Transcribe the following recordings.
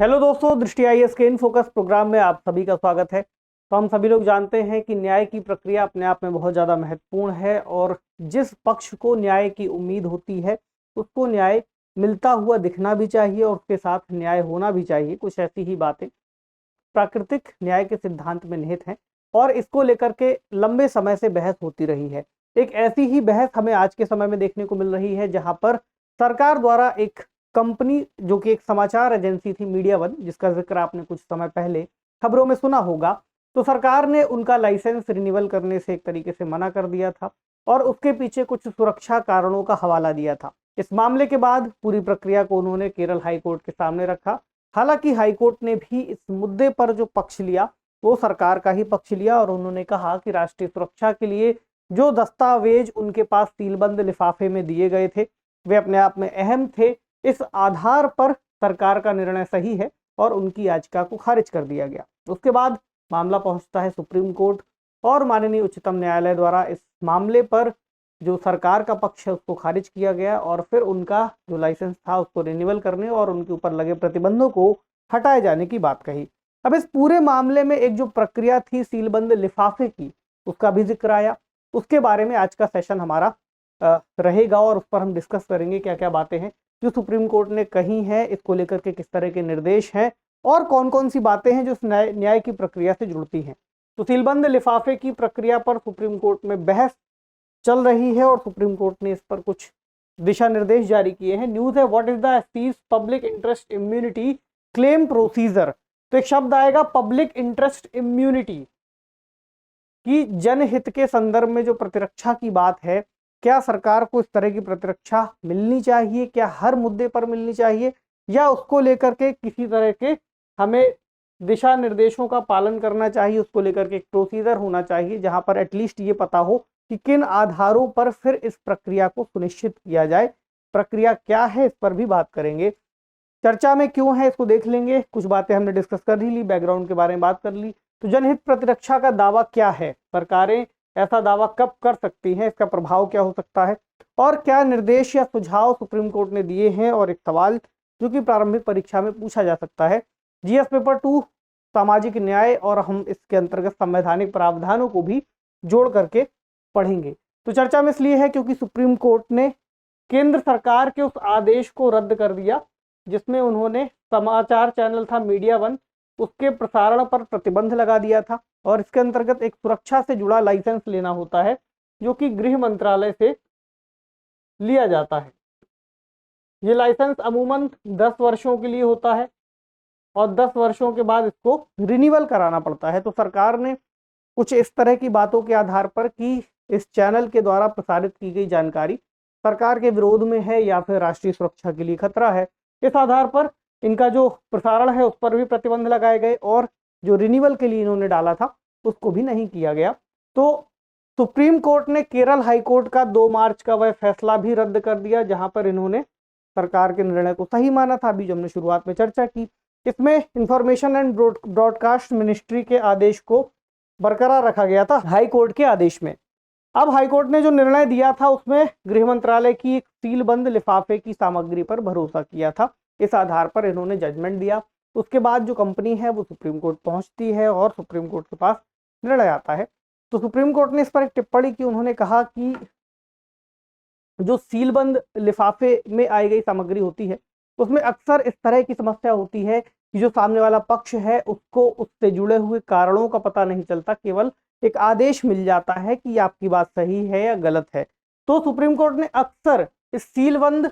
Hello दोस्तों, दृष्टि IAS के इन फोकस प्रोग्राम में आप सभी का स्वागत है। तो हम सभी लोग जानते हैं कि न्याय की प्रक्रिया अपने आप में बहुत ज़्यादा महत्वपूर्ण है और जिस पक्ष को न्याय की उम्मीद होती है उसको न्याय मिलता हुआ दिखना भी चाहिए और उसके साथ न्याय होना भी चाहिए। कुछ ऐसी ही बातें प्राकृतिक न्याय के सिद्धांत में निहित हैं और इसको लेकर के लंबे समय से बहस होती रही है। एक ऐसी ही बहस हमें आज के समय में देखने को मिल रही है जहां पर सरकार द्वारा एक कंपनी, जो कि एक समाचार एजेंसी थी मीडिया वन, जिसका जिक्र आपने कुछ समय पहले खबरों में सुना होगा, तो सरकार ने उनका लाइसेंस रिन्यूअल करने से एक तरीके से मना कर दिया था और उसके पीछे कुछ सुरक्षा कारणों का हवाला दिया था। इस मामले के बाद पूरी प्रक्रिया को उन्होंने केरल हाईकोर्ट के सामने रखा। हालांकि हाईकोर्ट ने भी इस मुद्दे पर जो पक्ष लिया वो सरकार का ही पक्ष लिया और उन्होंने कहा कि राष्ट्रीय सुरक्षा के लिए जो दस्तावेज उनके पास सीलबंद लिफाफे में दिए गए थे वे अपने आप में अहम थे। इस आधार पर सरकार का निर्णय सही है और उनकी याचिका को खारिज कर दिया गया। उसके बाद मामला पहुंचता है सुप्रीम कोर्ट और माननीय उच्चतम न्यायालय द्वारा इस मामले पर जो सरकार का पक्ष है उसको खारिज किया गया और फिर उनका जो लाइसेंस था उसको रिन्यूअल करने और उनके ऊपर लगे प्रतिबंधों को हटाए जाने की बात कही। अब इस पूरे मामले में एक जो प्रक्रिया थी सीलबंद लिफाफे की, उसका भी जिक्र आया। उसके बारे में आज का सेशन हमारा रहेगा और उस पर हम डिस्कस करेंगे क्या क्या बातें हैं जो सुप्रीम कोर्ट ने कही हैं, इसको लेकर के किस तरह के निर्देश हैं और कौन कौन सी बातें हैं जो न्याय की प्रक्रिया से जुड़ती हैं। तो सीलबंद लिफाफे की प्रक्रिया पर सुप्रीम कोर्ट में बहस चल रही है और सुप्रीम कोर्ट ने इस पर कुछ दिशा निर्देश जारी किए हैं। न्यूज है, what is the SPs public interest immunity claim procedure. तो एक शब्द आएगा पब्लिक इंटरेस्ट इम्यूनिटी की जनहित के संदर्भ में जो प्रतिरक्षा की बात है, क्या सरकार को इस तरह की प्रतिरक्षा मिलनी चाहिए, क्या हर मुद्दे पर मिलनी चाहिए या उसको लेकर के किसी तरह के हमें दिशा निर्देशों का पालन करना चाहिए, उसको लेकर के एक प्रोसीजर होना चाहिए जहां पर एटलीस्ट ये पता हो कि किन आधारों पर फिर इस प्रक्रिया को सुनिश्चित किया जाए। प्रक्रिया क्या है इस पर भी बात करेंगे। चर्चा में क्यों है इसको देख लेंगे। कुछ बातें हमने डिस्कस कर ही ली, बैकग्राउंड के बारे में बात कर ली। तो जनहित प्रतिरक्षा का दावा क्या है, सरकारें ऐसा दावा कब कर सकती हैं, इसका प्रभाव क्या हो सकता है और क्या निर्देश या सुझाव सुप्रीम कोर्ट ने दिए हैं। और एक सवाल जो कि प्रारंभिक परीक्षा में पूछा जा सकता है, जीएस पेपर 2 सामाजिक न्याय, और हम इसके अंतर्गत संवैधानिक प्रावधानों को भी जोड़ करके पढ़ेंगे। तो चर्चा में इसलिए है क्योंकि सुप्रीम कोर्ट ने केंद्र सरकार के उस आदेश को रद्द कर दिया जिसमें उन्होंने समाचार चैनल था मीडिया वन, उसके प्रसारण पर प्रतिबंध लगा दिया था और इसके अंतर्गत एक सुरक्षा से जुड़ा लाइसेंस लेना होता है जो कि गृह मंत्रालय से लिया जाता है। ये लाइसेंस अमूमन 10 वर्षों के लिए होता है और 10 वर्षों के बाद इसको रिन्यूअल कराना पड़ता है। तो सरकार ने कुछ इस तरह की बातों के आधार पर कि इस चैनल के द्वारा प्रसारित की गई जानकारी सरकार के विरोध में है या फिर राष्ट्रीय सुरक्षा के लिए खतरा है, इस आधार पर इनका जो प्रसारण है उस पर भी प्रतिबंध लगाए गए और जो रिन्यूअल के लिए इन्होंने डाला था उसको भी नहीं किया गया। तो सुप्रीम कोर्ट ने केरल हाईकोर्ट का 2 मार्च का वह फैसला भी रद्द कर दिया जहां पर इन्होंने सरकार के निर्णय को सही माना था, अभी जो हमने शुरुआत में चर्चा की। इसमें इंफॉर्मेशन एंड ब्रॉडकास्ट मिनिस्ट्री के आदेश को बरकरार रखा गया था हाईकोर्ट के आदेश में। अब हाईकोर्ट ने जो निर्णय दिया था उसमें गृह मंत्रालय की एक सीलबंद लिफाफे की सामग्री पर भरोसा किया था, इस आधार पर इन्होंने जजमेंट दिया। उसके बाद जो कंपनी है वो सुप्रीम कोर्ट पहुंचती है और सुप्रीम कोर्ट के पास निर्णय आता है। तो सुप्रीम कोर्ट ने इस पर एक टिप्पणी की, उन्होंने कहा कि जो सीलबंद लिफाफे में आई गई सामग्री होती है उसमें अक्सर इस तरह की समस्या होती है कि जो सामने वाला पक्ष है उसको उससे जुड़े हुए कारणों का पता नहीं चलता, केवल एक आदेश मिल जाता है कि आपकी बात सही है या गलत है। तो सुप्रीम कोर्ट ने अक्सर इस सीलबंद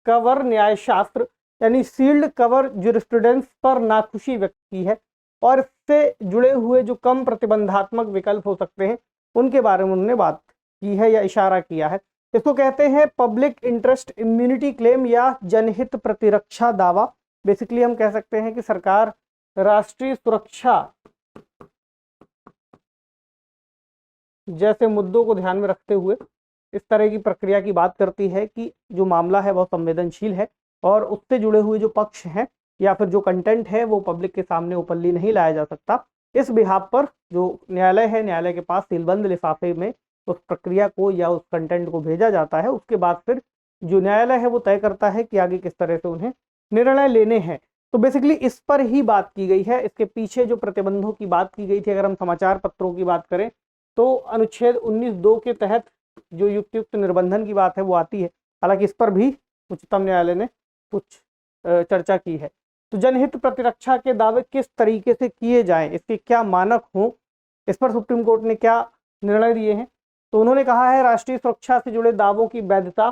कवर न्यायशास्त्र यानी सील्ड कवर ज्यूरिस्प्रूडेंस पर नाखुशी व्यक्त की है और इससे जुड़े हुए जो कम प्रतिबंधात्मक विकल्प हो सकते हैं उनके बारे में उन्होंने बात की है या इशारा किया है। इसको कहते हैं पब्लिक इंटरेस्ट इम्यूनिटी क्लेम या जनहित प्रतिरक्षा दावा। बेसिकली हम कह सकते हैं कि सरकार राष्ट्रीय सुरक्षा जैसे मुद्दों को ध्यान में रखते हुए इस तरह की प्रक्रिया की बात करती है कि जो मामला है बहुत संवेदनशील है और उससे जुड़े हुए जो पक्ष हैं या फिर जो कंटेंट है वो पब्लिक के सामने ओपनली नहीं लाया जा सकता। इस बिहाफ पर जो न्यायालय है, न्यायालय के पास सीलबंद लिफाफे में उस प्रक्रिया को या उस कंटेंट को भेजा जाता है। उसके बाद फिर जो न्यायालय है वो तय करता है कि आगे किस तरह से उन्हें निर्णय लेने हैं। तो बेसिकली इस पर ही बात की गई है। इसके पीछे जो प्रतिबंधों की बात की गई थी, अगर हम समाचार पत्रों की बात करें तो अनुच्छेद 19(2) के तहत जो युक्त निर्बंधन की बात है वो आती है। हालांकि इस पर भी उच्चतम न्यायालय ने कुछ चर्चा की है। तो जनहित प्रतिरक्षा के दावे किस तरीके से किए जाएं, इसके क्या मानक हों, इस पर सुप्रीम कोर्ट ने क्या निर्णय दिए हैं। तो उन्होंने कहा है राष्ट्रीय सुरक्षा से जुड़े दावों की वैधता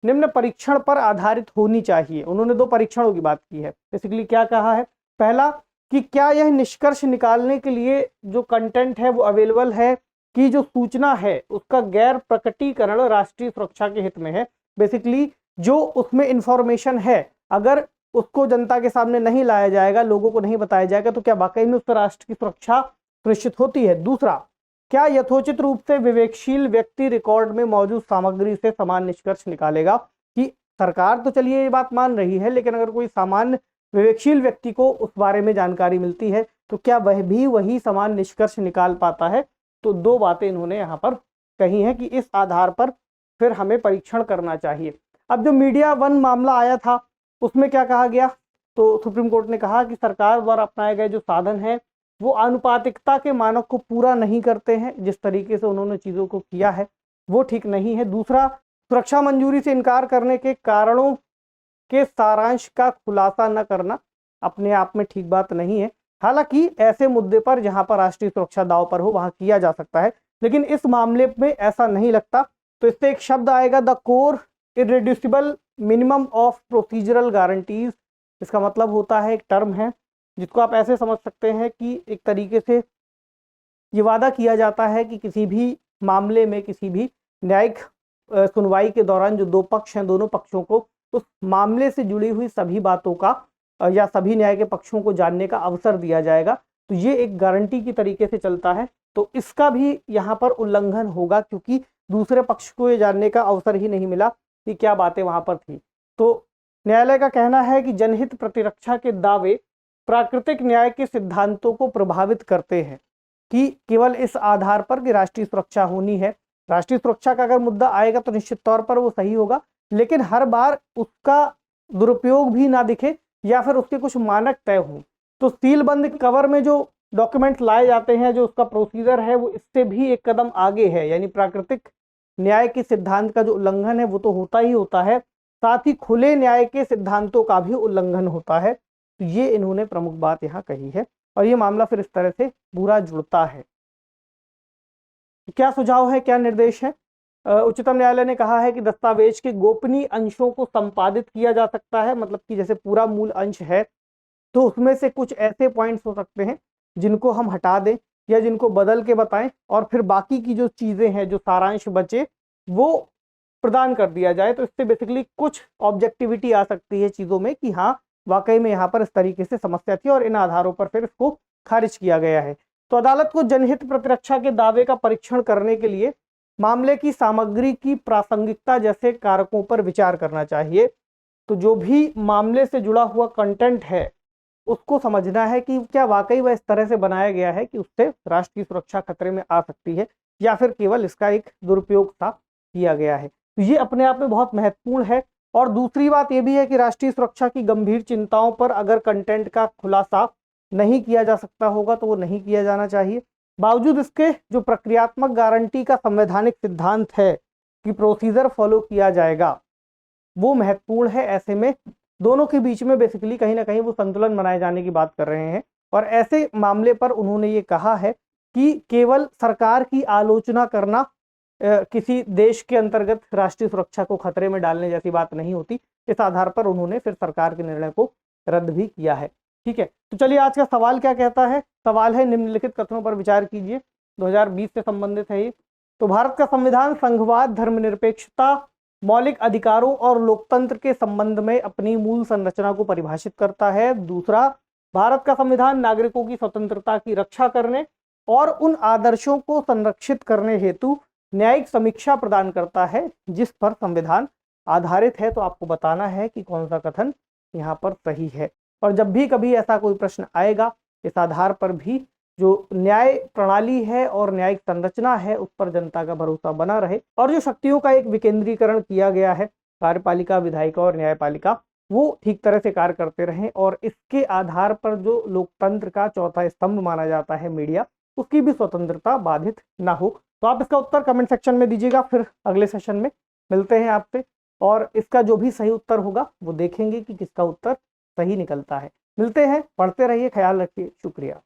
निम्न परीक्षण पर आधारित होनी चाहिए। उन्होंने 2 परीक्षणों की बात की है। बेसिकली क्या कहा है, पहला कि क्या यह निष्कर्ष निकालने के लिए जो कंटेंट है वो अवेलेबल है कि जो सूचना है उसका गैर प्रकटीकरण राष्ट्रीय सुरक्षा के हित में है। बेसिकली जो उसमें इंफॉर्मेशन है अगर उसको जनता के सामने नहीं लाया जाएगा, लोगों को नहीं बताया जाएगा, तो क्या वाकई में उससे राष्ट्र की सुरक्षा सुनिश्चित होती है। दूसरा, क्या यथोचित रूप से विवेकशील व्यक्ति रिकॉर्ड में मौजूद सामग्री से समान निष्कर्ष निकालेगा कि सरकार तो चलिए ये बात मान रही है, लेकिन अगर कोई सामान्य विवेकशील व्यक्ति को उस बारे में जानकारी मिलती है तो क्या वह भी वही समान निष्कर्ष निकाल पाता है। तो 2 बातें इन्होंने यहाँ पर कही है कि इस आधार पर फिर हमें परीक्षण करना चाहिए। अब जो मीडिया वन मामला आया था उसमें क्या कहा गया, तो सुप्रीम कोर्ट ने कहा कि सरकार द्वारा अपनाए गए जो साधन है वो आनुपातिकता के मानक को पूरा नहीं करते हैं। जिस तरीके से उन्होंने चीजों को किया है वो ठीक नहीं है। दूसरा, सुरक्षा मंजूरी से इनकार करने के कारणों के सारांश का खुलासा न करना अपने आप में ठीक बात नहीं है। हालांकि ऐसे मुद्दे पर जहां पर राष्ट्रीय सुरक्षा दांव पर हो वहां किया जा सकता है, लेकिन इस मामले में ऐसा नहीं लगता। तो इससे एक शब्द आएगा, the core irreducible minimum of procedural guarantees. इसका मतलब होता है, एक टर्म है जिसको आप ऐसे समझ सकते हैं कि एक तरीके से ये वादा किया जाता है कि किसी भी मामले में, किसी भी न्यायिक सुनवाई के दौरान जो 2 पक्ष हैं, दोनों पक्षों को उस मामले से जुड़ी हुई सभी बातों का या सभी न्याय के पक्षों को जानने का अवसर दिया जाएगा। तो ये एक गारंटी की तरीके से चलता है। तो इसका भी यहाँ पर उल्लंघन होगा, क्योंकि दूसरे पक्ष को ये जानने का अवसर ही नहीं मिला कि क्या बातें वहां पर थी। तो न्यायालय का कहना है कि जनहित प्रतिरक्षा के दावे प्राकृतिक न्याय के सिद्धांतों को प्रभावित करते हैं, कि केवल इस आधार पर कि राष्ट्रीय सुरक्षा होनी है। राष्ट्रीय सुरक्षा का अगर मुद्दा आएगा तो निश्चित तौर पर वो सही होगा, लेकिन हर बार उसका दुरुपयोग भी ना दिखे या फिर उसके कुछ मानक तय हों। तो सीलबंद कवर में जो डॉक्यूमेंट लाए जाते हैं, जो उसका प्रोसीजर है, वो इससे भी एक कदम आगे है। यानी प्राकृतिक न्याय के सिद्धांत का जो उल्लंघन है वो तो होता ही होता है, साथ ही खुले न्याय के सिद्धांतों का भी उल्लंघन होता है। तो ये इन्होंने प्रमुख बात यहाँ कही है और ये मामला फिर इस तरह से पूरा जुड़ता है। क्या सुझाव है, क्या निर्देश है? उच्चतम न्यायालय ने कहा है कि दस्तावेज के गोपनीय अंशों को संपादित किया जा सकता है। मतलब कि जैसे पूरा मूल अंश है तो उसमें से कुछ ऐसे पॉइंट्स हो सकते हैं जिनको हम हटा दें या जिनको बदल के बताएं, और फिर बाकी की जो चीजें हैं, जो सारांश बचे, वो प्रदान कर दिया जाए। तो इससे बेसिकली कुछ ऑब्जेक्टिविटी आ सकती है चीजों में कि हाँ वाकई में यहाँ पर इस तरीके से समस्या थी और इन आधारों पर फिर इसको खारिज किया गया है। तो अदालत को जनहित प्रतिरक्षा के दावे का परीक्षण करने के लिए मामले की सामग्री की प्रासंगिकता जैसे कारकों पर विचार करना चाहिए। तो जो भी मामले से जुड़ा हुआ कंटेंट है उसको समझना है कि क्या वाकई वह इस तरह से बनाया गया है कि उससे राष्ट्र की सुरक्षा खतरे में आ सकती है या फिर केवल इसका एक दुरुपयोग सा किया गया है। तो ये अपने आप में बहुत महत्वपूर्ण है। और दूसरी बात यह भी है कि राष्ट्रीय सुरक्षा की गंभीर चिंताओं पर अगर कंटेंट का खुलासा नहीं किया जा सकता होगा तो वो नहीं किया जाना चाहिए। बावजूद इसके जो प्रक्रियात्मक गारंटी का संवैधानिक सिद्धांत है कि प्रोसीजर फॉलो किया जाएगा, वो महत्वपूर्ण है। ऐसे में दोनों के बीच में बेसिकली कहीं ना कहीं वो संतुलन बनाए जाने की बात कर रहे हैं। और ऐसे मामले पर उन्होंने ये कहा है कि केवल सरकार की आलोचना करना किसी देश के अंतर्गत राष्ट्रीय सुरक्षा को खतरे में डालने जैसी बात नहीं होती। इस आधार पर उन्होंने फिर सरकार के निर्णय को रद्द भी किया है। ठीक है, तो चलिए आज का सवाल क्या कहता है। सवाल है, निम्नलिखित कथनों पर विचार कीजिए। 2020 से संबंधित है ये। तो भारत का संविधान संघवाद, धर्मनिरपेक्षता, मौलिक अधिकारों और लोकतंत्र के संबंध में अपनी मूल संरचना को परिभाषित करता है। दूसरा, भारत का संविधान नागरिकों की स्वतंत्रता की रक्षा करने और उन आदर्शों को संरक्षित करने हेतु न्यायिक समीक्षा प्रदान करता है जिस पर संविधान आधारित है। तो आपको बताना है कि कौन सा कथन यहाँ पर सही है। और जब भी कभी ऐसा कोई प्रश्न आएगा, इस आधार पर भी जो न्याय प्रणाली है और न्यायिक संरचना है उस पर जनता का भरोसा बना रहे और जो शक्तियों का एक विकेंद्रीकरण किया गया है, कार्यपालिका, विधायिका और न्यायपालिका, वो ठीक तरह से कार्य करते रहें और इसके आधार पर जो लोकतंत्र का चौथा स्तंभ माना जाता है मीडिया, उसकी भी स्वतंत्रता बाधित ना हो। तो आप इसका उत्तर कमेंट सेक्शन में दीजिएगा, फिर अगले सेशन में मिलते हैं आपसे और इसका जो भी सही उत्तर होगा वो देखेंगे कि किसका उत्तर सही निकलता है। मिलते हैं, पढ़ते रहिए, ख्याल रखिए, शुक्रिया।